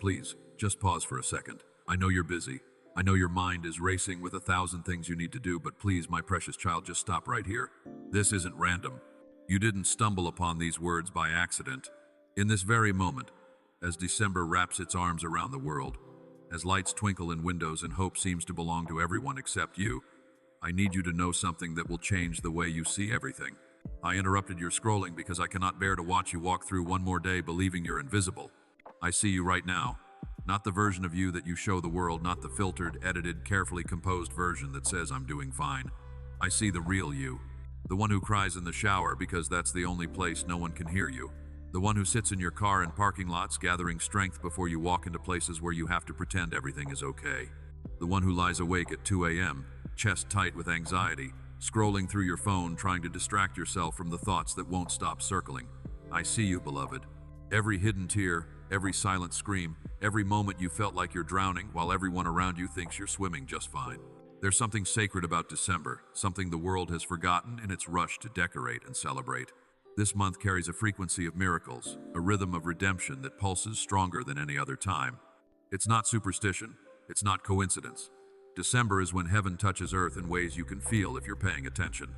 Please, just pause for a second. I know you're busy. I know your mind is racing with 1,000 things you need to do, but please, my precious child, just stop right here. This isn't random. You didn't stumble upon these words by accident. In this very moment, as December wraps its arms around the world, as lights twinkle in windows and hope seems to belong to everyone except you, I need you to know something that will change the way you see everything. I interrupted your scrolling because I cannot bear to watch you walk through one more day believing you're invisible. I see you right now. Not the version of you that you show the world, not the filtered, edited, carefully composed version that says I'm doing fine. I see the real you. The one who cries in the shower because that's the only place no one can hear you. The one who sits in your car in parking lots gathering strength before you walk into places where you have to pretend everything is okay. The one who lies awake at 2 a.m., chest tight with anxiety, scrolling through your phone trying to distract yourself from the thoughts that won't stop circling. I see you, beloved. Every hidden tear, every silent scream, every moment you felt like you're drowning while everyone around you thinks you're swimming just fine. There's something sacred about December, something the world has forgotten in its rush to decorate and celebrate. This month carries a frequency of miracles, a rhythm of redemption that pulses stronger than any other time. It's not superstition, it's not coincidence. December is when heaven touches earth in ways you can feel if you're paying attention.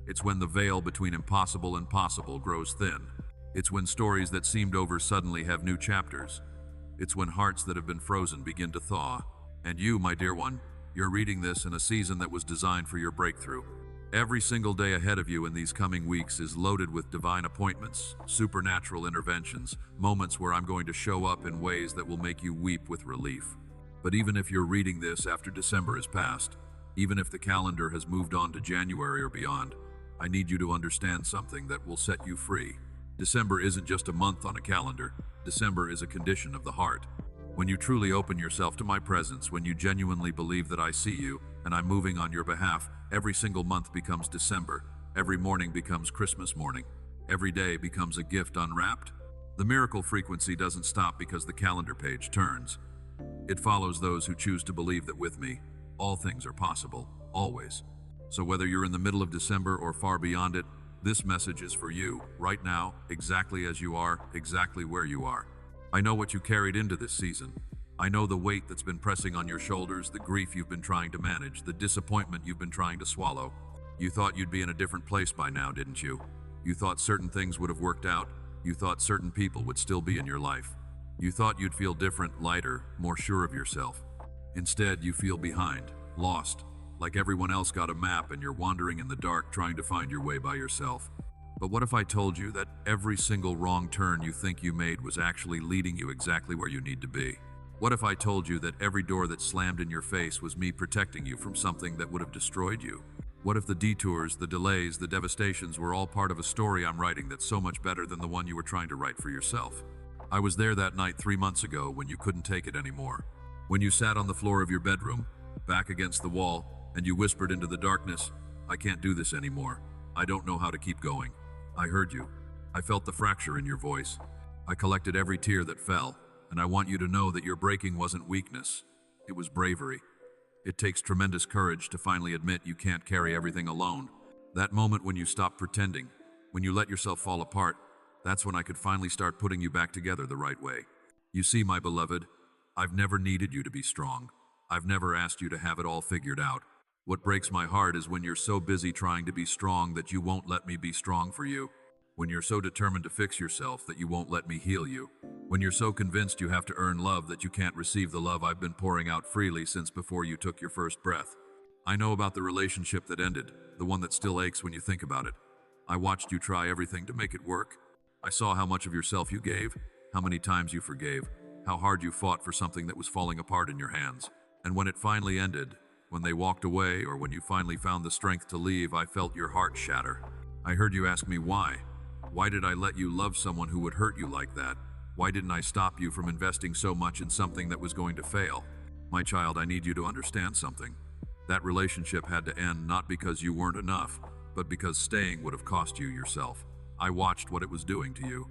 It's when the veil between impossible and possible grows thin. It's when stories that seemed over suddenly have new chapters. It's when hearts that have been frozen begin to thaw. And you, my dear one, you're reading this in a season that was designed for your breakthrough. Every single day ahead of you in these coming weeks is loaded with divine appointments, supernatural interventions, moments where I'm going to show up in ways that will make you weep with relief. But even if you're reading this after December is past, even if the calendar has moved on to January or beyond, I need you to understand something that will set you free. December isn't just a month on a calendar. December is a condition of the heart. When you truly open yourself to my presence, when you genuinely believe that I see you and I'm moving on your behalf, every single month becomes December. Every morning becomes Christmas morning. Every day becomes a gift unwrapped. The miracle frequency doesn't stop because the calendar page turns. It follows those who choose to believe that with me, all things are possible, always. So whether you're in the middle of December or far beyond it, this message is for you, right now, exactly as you are, exactly where you are. I know what you carried into this season. I know the weight that's been pressing on your shoulders, the grief you've been trying to manage, the disappointment you've been trying to swallow. You thought you'd be in a different place by now, didn't you? You thought certain things would have worked out. You thought certain people would still be in your life. You thought you'd feel different, lighter, more sure of yourself. Instead, you feel behind, lost, like everyone else got a map and you're wandering in the dark trying to find your way by yourself. But what if I told you that every single wrong turn you think you made was actually leading you exactly where you need to be? What if I told you that every door that slammed in your face was me protecting you from something that would have destroyed you? What if the detours, the delays, the devastations were all part of a story I'm writing that's so much better than the one you were trying to write for yourself? I was there that night 3 months ago when you couldn't take it anymore. When you sat on the floor of your bedroom, back against the wall, and you whispered into the darkness, "I can't do this anymore. I don't know how to keep going." I heard you. I felt the fracture in your voice. I collected every tear that fell, and I want you to know that your breaking wasn't weakness. It was bravery. It takes tremendous courage to finally admit you can't carry everything alone. That moment when you stopped pretending, when you let yourself fall apart, that's when I could finally start putting you back together the right way. You see, my beloved, I've never needed you to be strong. I've never asked you to have it all figured out. What breaks my heart is when you're so busy trying to be strong that you won't let me be strong for you. When you're so determined to fix yourself that you won't let me heal you. When you're so convinced you have to earn love that you can't receive the love I've been pouring out freely since before you took your first breath. I know about the relationship that ended, the one that still aches when you think about it. I watched you try everything to make it work. I saw how much of yourself you gave, how many times you forgave, how hard you fought for something that was falling apart in your hands. And when it finally ended, when they walked away or when you finally found the strength to leave, I felt your heart shatter. I heard you ask me why. Why did I let you love someone who would hurt you like that? Why didn't I stop you from investing so much in something that was going to fail? My child, I need you to understand something. That relationship had to end not because you weren't enough, but because staying would have cost you yourself. I watched what it was doing to you.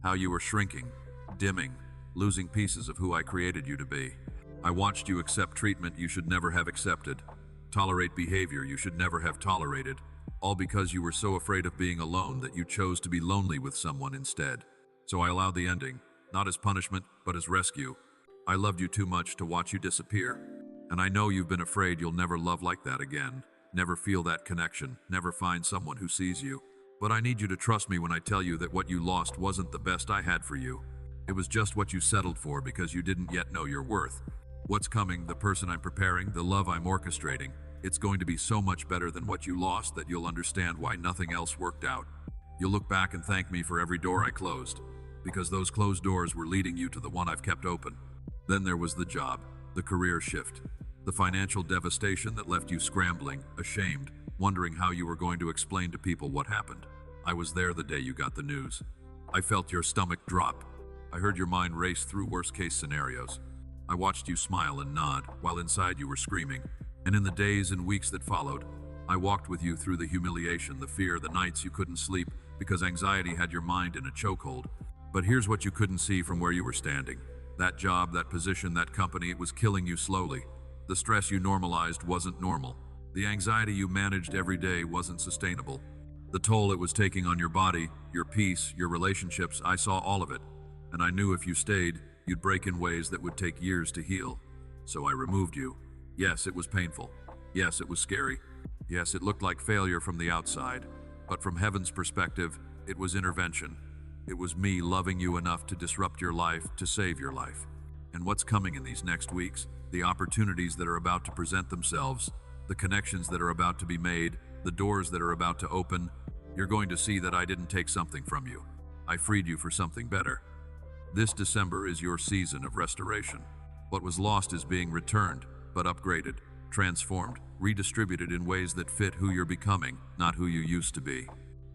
How you were shrinking, dimming, losing pieces of who I created you to be. I watched you accept treatment you should never have accepted, tolerate behavior you should never have tolerated, all because you were so afraid of being alone that you chose to be lonely with someone instead. So I allowed the ending, not as punishment, but as rescue. I loved you too much to watch you disappear. And I know you've been afraid you'll never love like that again, never feel that connection, never find someone who sees you. But I need you to trust me when I tell you that what you lost wasn't the best I had for you. It was just what you settled for because you didn't yet know your worth. What's coming, the person I'm preparing, the love I'm orchestrating, it's going to be so much better than what you lost that you'll understand why nothing else worked out. You'll look back and thank me for every door I closed, because those closed doors were leading you to the one I've kept open. Then there was the job, the career shift, the financial devastation that left you scrambling, ashamed, wondering how you were going to explain to people what happened. I was there the day you got the news. I felt your stomach drop. I heard your mind race through worst-case scenarios. I watched you smile and nod, while inside you were screaming. And in the days and weeks that followed, I walked with you through the humiliation, the fear, the nights you couldn't sleep because anxiety had your mind in a chokehold. But here's what you couldn't see from where you were standing. That job, that position, that company, it was killing you slowly. The stress you normalized wasn't normal. The anxiety you managed every day wasn't sustainable. The toll it was taking on your body, your peace, your relationships, I saw all of it. And I knew if you stayed, you'd break in ways that would take years to heal. So I removed you. Yes, it was painful. Yes, it was scary. Yes, it looked like failure from the outside. But from heaven's perspective, it was intervention. It was me loving you enough to disrupt your life, to save your life. And what's coming in these next weeks, the opportunities that are about to present themselves, the connections that are about to be made, the doors that are about to open, you're going to see that I didn't take something from you. I freed you for something better. This December is your season of restoration. What was lost is being returned, but upgraded, transformed, redistributed in ways that fit who you're becoming, not who you used to be.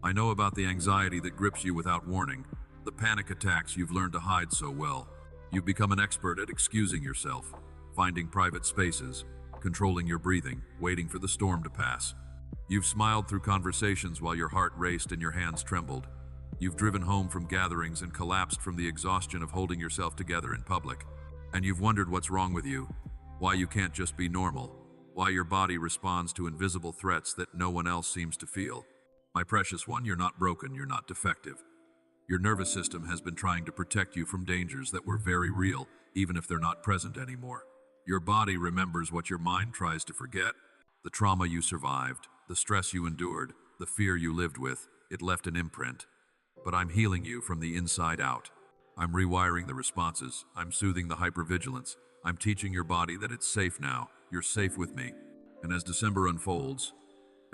I know about the anxiety that grips you without warning, the panic attacks you've learned to hide so well. You've become an expert at excusing yourself, finding private spaces, controlling your breathing, waiting for the storm to pass. You've smiled through conversations while your heart raced and your hands trembled. You've driven home from gatherings and collapsed from the exhaustion of holding yourself together in public. And you've wondered what's wrong with you, why you can't just be normal, why your body responds to invisible threats that no one else seems to feel. My precious one, you're not broken, you're not defective. Your nervous system has been trying to protect you from dangers that were very real, even if they're not present anymore. Your body remembers what your mind tries to forget. The trauma you survived, the stress you endured, the fear you lived with, it left an imprint. But I'm healing you from the inside out. I'm rewiring the responses. I'm soothing the hypervigilance. I'm teaching your body that it's safe now. You're safe with me. And as December unfolds,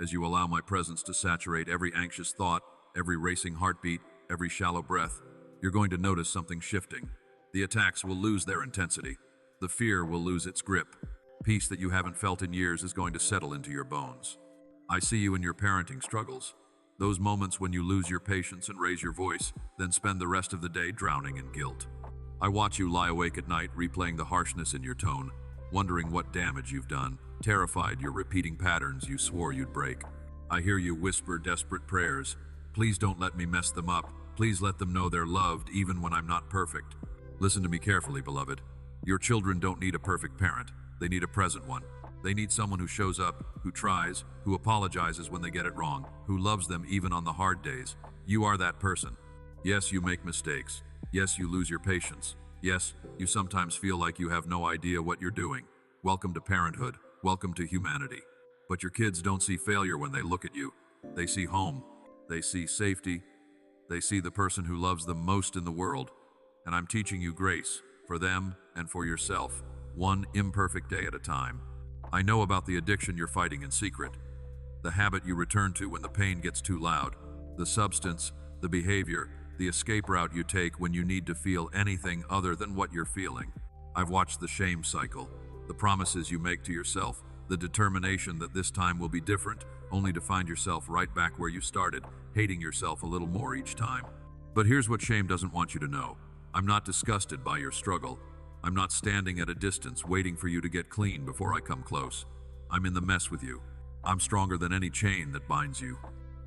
as you allow my presence to saturate every anxious thought, every racing heartbeat, every shallow breath, you're going to notice something shifting. The attacks will lose their intensity. The fear will lose its grip. Peace that you haven't felt in years is going to settle into your bones. I see you in your parenting struggles. Those moments when you lose your patience and raise your voice, then spend the rest of the day drowning in guilt. I watch you lie awake at night, replaying the harshness in your tone, wondering what damage you've done, terrified you're repeating patterns you swore you'd break. I hear you whisper desperate prayers. Please don't let me mess them up. Please let them know they're loved even when I'm not perfect. Listen to me carefully, beloved. Your children don't need a perfect parent. They need a present one. They need someone who shows up, who tries, who apologizes when they get it wrong, who loves them even on the hard days. You are that person. Yes, you make mistakes. Yes, you lose your patience. Yes, you sometimes feel like you have no idea what you're doing. Welcome to parenthood. Welcome to humanity. But your kids don't see failure when they look at you. They see home. They see safety. They see the person who loves them most in the world. And I'm teaching you grace for them and for yourself, one imperfect day at a time. I know about the addiction you're fighting in secret, the habit you return to when the pain gets too loud, the substance, the behavior, the escape route you take when you need to feel anything other than what you're feeling. I've watched the shame cycle, the promises you make to yourself, the determination that this time will be different, only to find yourself right back where you started, hating yourself a little more each time. But here's what shame doesn't want you to know. I'm not disgusted by your struggle. I'm not standing at a distance waiting for you to get clean before I come close. I'm in the mess with you. I'm stronger than any chain that binds you.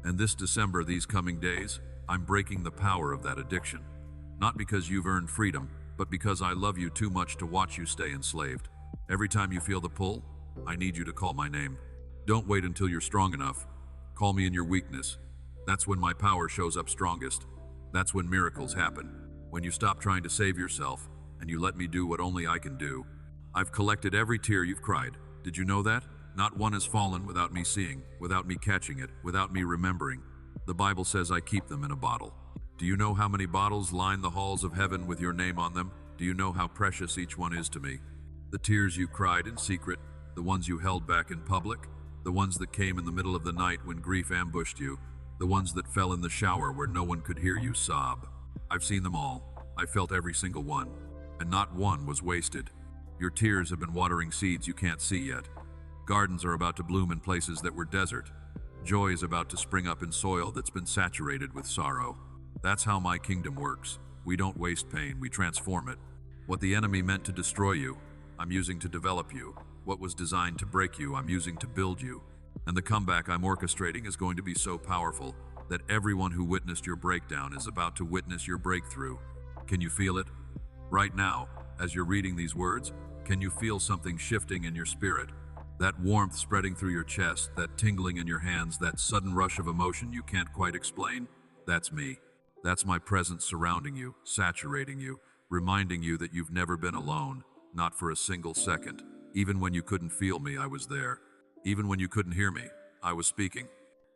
And this December, these coming days, I'm breaking the power of that addiction. Not because you've earned freedom, but because I love you too much to watch you stay enslaved. Every time you feel the pull, I need you to call my name. Don't wait until you're strong enough. Call me in your weakness. That's when my power shows up strongest. That's when miracles happen. When you stop trying to save yourself, and you let me do what only I can do. I've collected every tear you've cried. Did you know that? Not one has fallen without me seeing, without me catching it, without me remembering. The Bible says I keep them in a bottle. Do you know how many bottles line the halls of heaven with your name on them? Do you know how precious each one is to me? The tears you cried in secret, the ones you held back in public, the ones that came in the middle of the night when grief ambushed you, the ones that fell in the shower where no one could hear you sob. I've seen them all. I felt every single one, and not one was wasted. Your tears have been watering seeds you can't see yet. Gardens are about to bloom in places that were desert. Joy is about to spring up in soil that's been saturated with sorrow. That's how my kingdom works. We don't waste pain, we transform it. What the enemy meant to destroy you, I'm using to develop you. What was designed to break you, I'm using to build you. And the comeback I'm orchestrating is going to be so powerful that everyone who witnessed your breakdown is about to witness your breakthrough. Can you feel it? Right now, as you're reading these words, can you feel something shifting in your spirit? That warmth spreading through your chest, that tingling in your hands, that sudden rush of emotion you can't quite explain? That's me. That's my presence surrounding you, saturating you, reminding you that you've never been alone, not for a single second. Even when you couldn't feel me, I was there. Even when you couldn't hear me, I was speaking.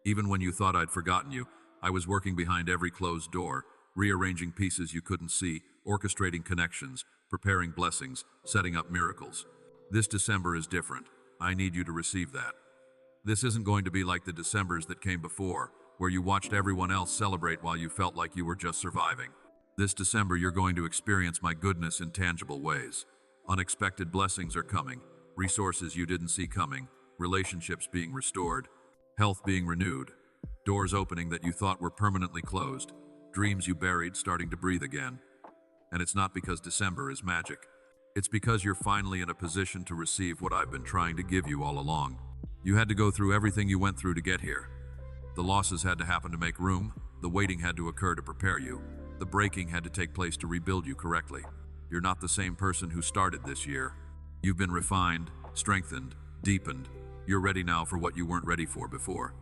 Even when you thought I'd forgotten you, I was working behind every closed door, rearranging pieces you couldn't see, orchestrating connections, preparing blessings, setting up miracles. This December is different. I need you to receive that. This isn't going to be like the Decembers that came before, where you watched everyone else celebrate while you felt like you were just surviving. This December, you're going to experience my goodness in tangible ways. Unexpected blessings are coming, resources you didn't see coming, relationships being restored, health being renewed, doors opening that you thought were permanently closed, dreams you buried starting to breathe again. And it's not because December is magic. It's because you're finally in a position to receive what I've been trying to give you all along. You had to go through everything you went through to get here. The losses had to happen to make room, the waiting had to occur to prepare you, the breaking had to take place to rebuild you correctly. You're not the same person who started this year. You've been refined, strengthened, deepened. You're ready now for what you weren't ready for before.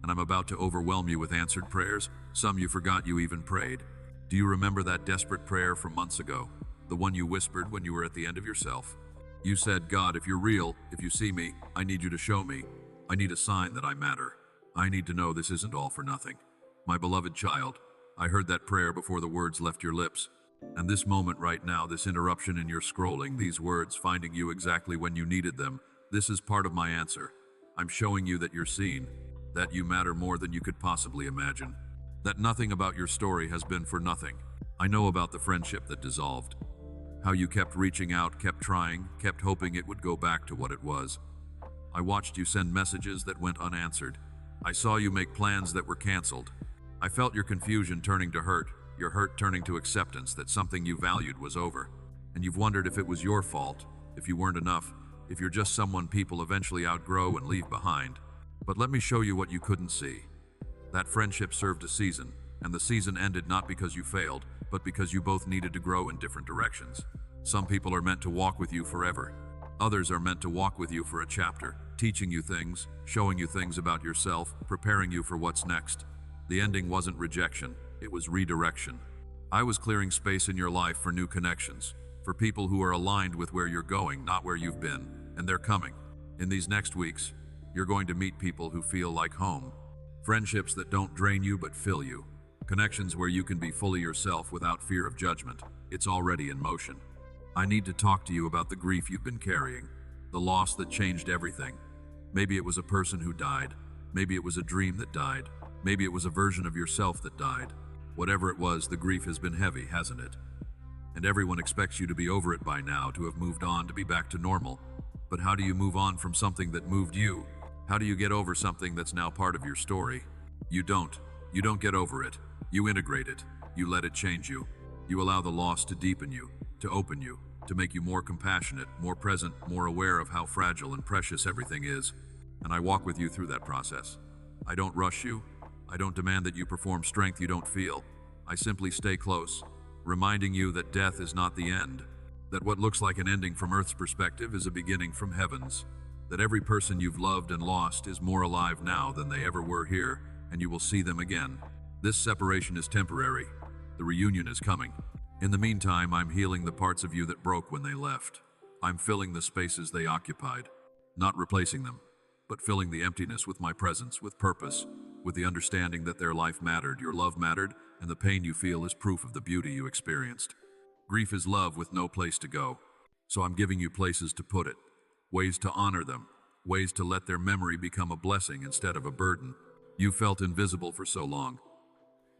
And I'm about to overwhelm you with answered prayers, some you forgot you even prayed. Do you remember that desperate prayer from months ago? The one you whispered when you were at the end of yourself? You said, God, if you're real, if you see me, I need you to show me. I need a sign that I matter. I need to know this isn't all for nothing. My beloved child, I heard that prayer before the words left your lips. And this moment right now, this interruption in your scrolling, these words finding you exactly when you needed them, this is part of my answer. I'm showing you that you're seen, that you matter more than you could possibly imagine, that nothing about your story has been for nothing. I know about the friendship that dissolved, how you kept reaching out, kept trying, kept hoping it would go back to what it was. I watched you send messages that went unanswered. I saw you make plans that were canceled. I felt your confusion turning to hurt, your hurt turning to acceptance that something you valued was over. And you've wondered if it was your fault, if you weren't enough, if you're just someone people eventually outgrow and leave behind. But let me show you what you couldn't see. That friendship served a season, and the season ended not because you failed, but because you both needed to grow in different directions. Some people are meant to walk with you forever. Others are meant to walk with you for a chapter, teaching you things, showing you things about yourself, preparing you for what's next. The ending wasn't rejection, it was redirection. I was clearing space in your life for new connections, for people who are aligned with where you're going, not where you've been, and they're coming. In these next weeks, you're going to meet people who feel like home. Friendships that don't drain you but fill you. Connections where you can be fully yourself without fear of judgment. It's already in motion. I need to talk to you about the grief you've been carrying, the loss that changed everything. Maybe it was a person who died. Maybe it was a dream that died. Maybe it was a version of yourself that died. Whatever it was, the grief has been heavy, hasn't it? And everyone expects you to be over it by now, to have moved on, to be back to normal. But how do you move on from something that moved you? How do you get over something that's now part of your story? You don't. You don't get over it. You integrate it. You let it change you. You allow the loss to deepen you, to open you, to make you more compassionate, more present, more aware of how fragile and precious everything is. And I walk with you through that process. I don't rush you. I don't demand that you perform strength you don't feel. I simply stay close, reminding you that death is not the end, that what looks like an ending from Earth's perspective is a beginning from heaven's, that every person you've loved and lost is more alive now than they ever were here, and you will see them again. This separation is temporary. The reunion is coming. In the meantime, I'm healing the parts of you that broke when they left. I'm filling the spaces they occupied, not replacing them, but filling the emptiness with my presence, with purpose, with the understanding that their life mattered, your love mattered, and the pain you feel is proof of the beauty you experienced. Grief is love with no place to go, so I'm giving you places to put it, ways to honor them, ways to let their memory become a blessing instead of a burden. You felt invisible for so long,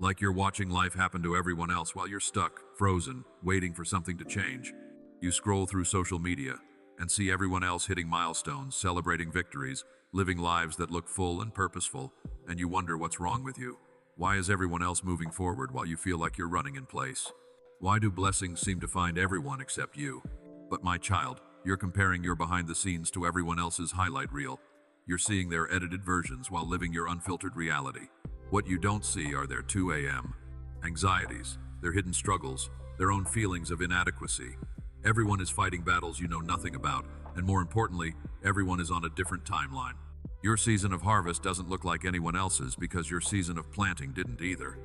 like you're watching life happen to everyone else while you're stuck, frozen, waiting for something to change. You scroll through social media and see everyone else hitting milestones, celebrating victories, living lives that look full and purposeful, and you wonder what's wrong with you. Why is everyone else moving forward while you feel like you're running in place? Why do blessings seem to find everyone except you? But my child, you're comparing your behind the scenes to everyone else's highlight reel. You're seeing their edited versions while living your unfiltered reality. What you don't see are their 2 a.m. anxieties, their hidden struggles, their own feelings of inadequacy. Everyone is fighting battles you know nothing about, and more importantly, everyone is on a different timeline. Your season of harvest doesn't look like anyone else's because your season of planting didn't either.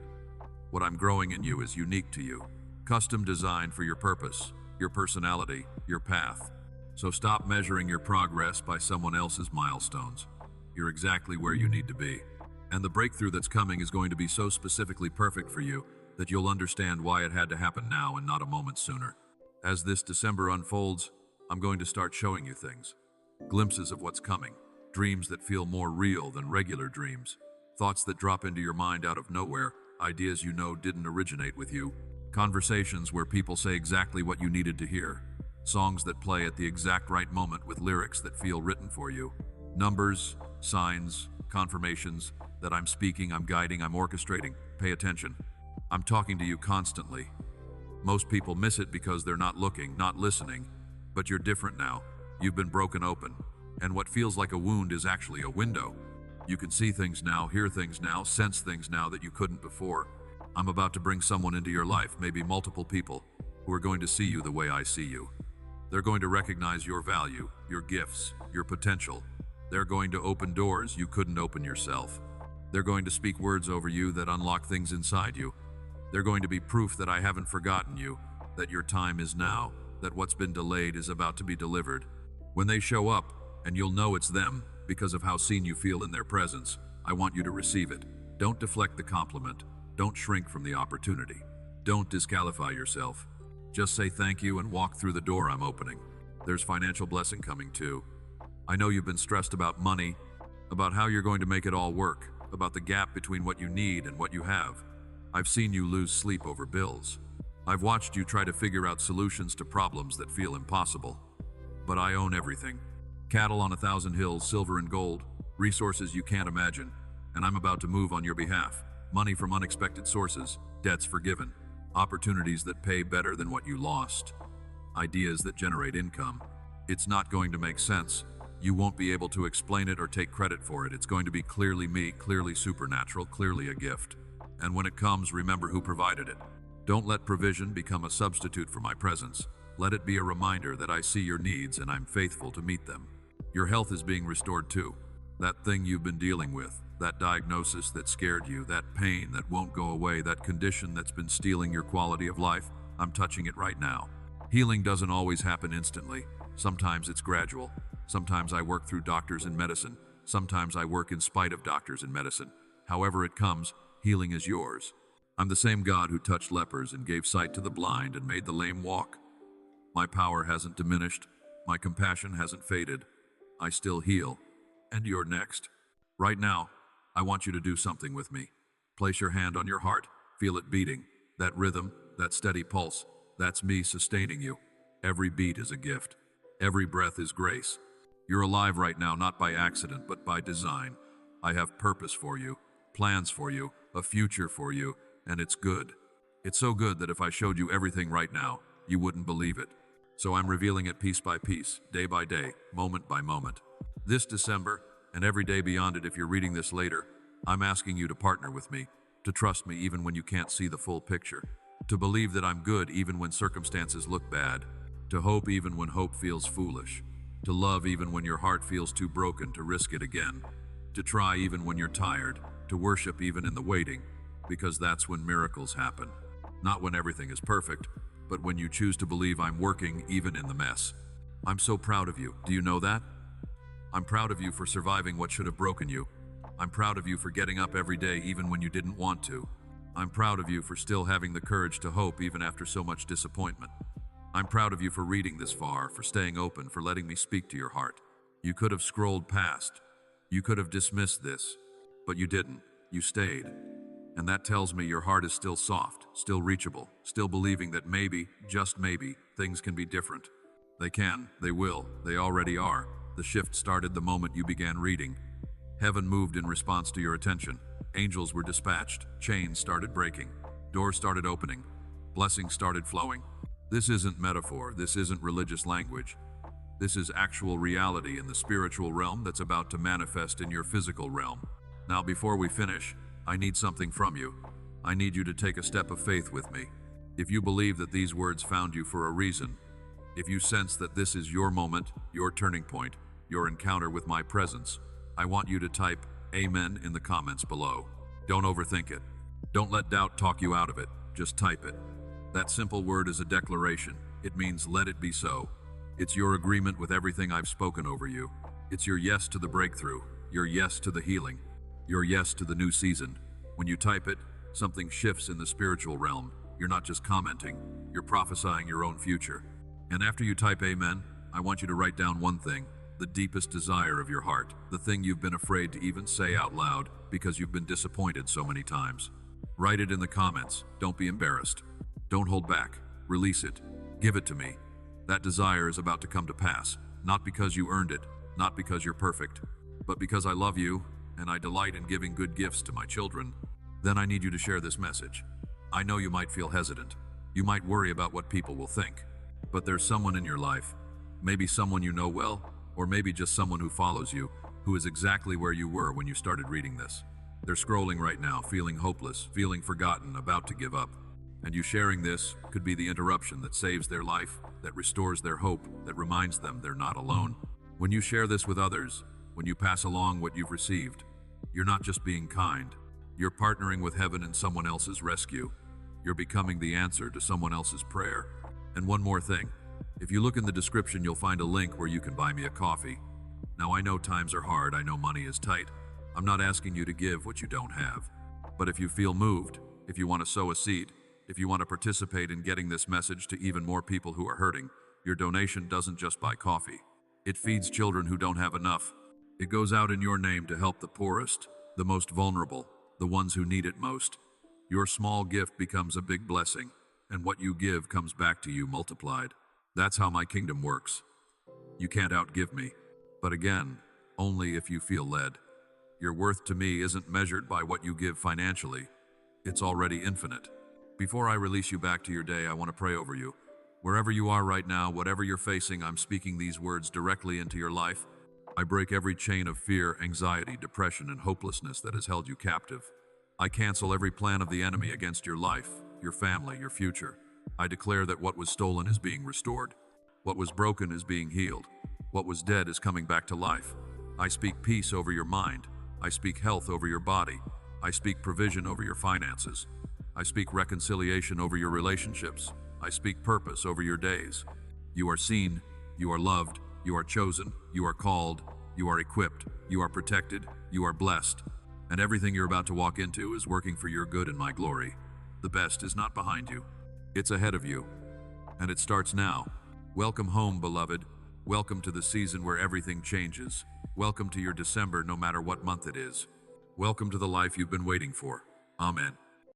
What I'm growing in you is unique to you, custom designed for your purpose, your personality, your path. So stop measuring your progress by someone else's milestones. You're exactly where you need to be. And the breakthrough that's coming is going to be so specifically perfect for you that you'll understand why it had to happen now and not a moment sooner. As this December unfolds, I'm going to start showing you things. Glimpses of what's coming. Dreams that feel more real than regular dreams. Thoughts that drop into your mind out of nowhere. Ideas you know didn't originate with you. Conversations where people say exactly what you needed to hear. Songs that play at the exact right moment with lyrics that feel written for you. Numbers, signs, confirmations that I'm speaking, I'm guiding, I'm orchestrating. Pay attention. I'm talking to you constantly. Most people miss it because they're not looking, not listening. But you're different now. You've been broken open. And what feels like a wound is actually a window. You can see things now, hear things now, sense things now that you couldn't before. I'm about to bring someone into your life, maybe multiple people, who are going to see you the way I see you. They're going to recognize your value, your gifts, your potential. They're going to open doors you couldn't open yourself. They're going to speak words over you that unlock things inside you. They're going to be proof that I haven't forgotten you, that your time is now, that what's been delayed is about to be delivered. When they show up, and you'll know it's them because of how seen you feel in their presence, I want you to receive it. Don't deflect the compliment. Don't shrink from the opportunity. Don't disqualify yourself. Just say thank you and walk through the door I'm opening. There's financial blessing coming too. I know you've been stressed about money, about how you're going to make it all work, about the gap between what you need and what you have. I've seen you lose sleep over bills. I've watched you try to figure out solutions to problems that feel impossible. But I own everything. Cattle on 1,000 hills, silver and gold, resources you can't imagine, and I'm about to move on your behalf. Money from unexpected sources, debts forgiven, opportunities that pay better than what you lost, ideas that generate income. It's not going to make sense. You won't be able to explain it or take credit for it. It's going to be clearly me, clearly supernatural, clearly a gift. And when it comes, remember who provided it. Don't let provision become a substitute for my presence. Let it be a reminder that I see your needs and I'm faithful to meet them. Your health is being restored too. That thing you've been dealing with, that diagnosis that scared you, that pain that won't go away, that condition that's been stealing your quality of life, I'm touching it right now. Healing doesn't always happen instantly. Sometimes it's gradual. Sometimes I work through doctors and medicine. Sometimes I work in spite of doctors and medicine. However it comes, healing is yours. I'm the same God who touched lepers and gave sight to the blind and made the lame walk. My power hasn't diminished. My compassion hasn't faded. I still heal. And you're next. Right now, I want you to do something with me. Place your hand on your heart. Feel it beating. That rhythm, that steady pulse. That's me sustaining you. Every beat is a gift. Every breath is grace. You're alive right now, not by accident, but by design. I have purpose for you, plans for you, a future for you, and it's good. It's so good that if I showed you everything right now, you wouldn't believe it. So I'm revealing it piece by piece, day by day, moment by moment. This December, and every day beyond it if you're reading this later, I'm asking you to partner with me, to trust me even when you can't see the full picture, to believe that I'm good even when circumstances look bad, to hope even when hope feels foolish, to love even when your heart feels too broken to risk it again, to try even when you're tired, to worship even in the waiting, because that's when miracles happen. Not when everything is perfect, but when you choose to believe I'm working even in the mess. I'm so proud of you. Do you know that? I'm proud of you for surviving what should have broken you. I'm proud of you for getting up every day even when you didn't want to. I'm proud of you for still having the courage to hope even after so much disappointment. I'm proud of you for reading this far, for staying open, for letting me speak to your heart. You could have scrolled past. You could have dismissed this, but you didn't. You stayed. And that tells me your heart is still soft, still reachable, still believing that maybe, just maybe, things can be different. They can, they will, they already are. The shift started the moment you began reading. Heaven moved in response to your attention. Angels were dispatched, chains started breaking, doors started opening, blessings started flowing. This isn't metaphor, this isn't religious language. This is actual reality in the spiritual realm that's about to manifest in your physical realm. Now, before we finish, I need something from you. I need you to take a step of faith with me. If you believe that these words found you for a reason, if you sense that this is your moment, your turning point, your encounter with my presence, I want you to type Amen in the comments below. Don't overthink it. Don't let doubt talk you out of it. Just type it. That simple word is a declaration. It means let it be so. It's your agreement with everything I've spoken over you. It's your yes to the breakthrough, your yes to the healing, your yes to the new season. When you type it, something shifts in the spiritual realm. You're not just commenting, you're prophesying your own future. And after you type Amen, I want you to write down one thing, the deepest desire of your heart, the thing you've been afraid to even say out loud because you've been disappointed so many times. Write it in the comments. Don't be embarrassed. Don't hold back. Release it. Give it to me. That desire is about to come to pass, not because you earned it, not because you're perfect, but because I love you and I delight in giving good gifts to my children. Then I need you to share this message. I know you might feel hesitant. You might worry about what people will think, but there's someone in your life, maybe someone you know well, or maybe just someone who follows you, who is exactly where you were when you started reading this. They're scrolling right now, feeling hopeless, feeling forgotten, about to give up. And you sharing this could be the interruption that saves their life, that restores their hope, that reminds them they're not alone. When you share this with others, when you pass along what you've received, you're not just being kind. You're partnering with heaven in someone else's rescue. You're becoming the answer to someone else's prayer. And one more thing. If you look in the description, you'll find a link where you can buy me a coffee. Now, I know times are hard. I know money is tight. I'm not asking you to give what you don't have. But if you feel moved, if you want to sow a seed, if you want to participate in getting this message to even more people who are hurting, your donation doesn't just buy coffee. It feeds children who don't have enough. It goes out in your name to help the poorest, the most vulnerable, the ones who need it most. Your small gift becomes a big blessing, and what you give comes back to you multiplied. That's how my kingdom works. You can't outgive me, but again, only if you feel led. Your worth to me isn't measured by what you give financially. It's already infinite. Before I release you back to your day, I want to pray over you. Wherever you are right now, whatever you're facing, I'm speaking these words directly into your life. I break every chain of fear, anxiety, depression, and hopelessness that has held you captive. I cancel every plan of the enemy against your life, your family, your future. I declare that what was stolen is being restored. What was broken is being healed. What was dead is coming back to life. I speak peace over your mind. I speak health over your body. I speak provision over your finances. I speak reconciliation over your relationships. I speak purpose over your days. You are seen, you are loved, you are chosen, you are called, you are equipped, you are protected, you are blessed. And everything you're about to walk into is working for your good and my glory. The best is not behind you. It's ahead of you. And it starts now. Welcome home, beloved. Welcome to the season where everything changes. Welcome to your December, no matter what month it is. Welcome to the life you've been waiting for. Amen.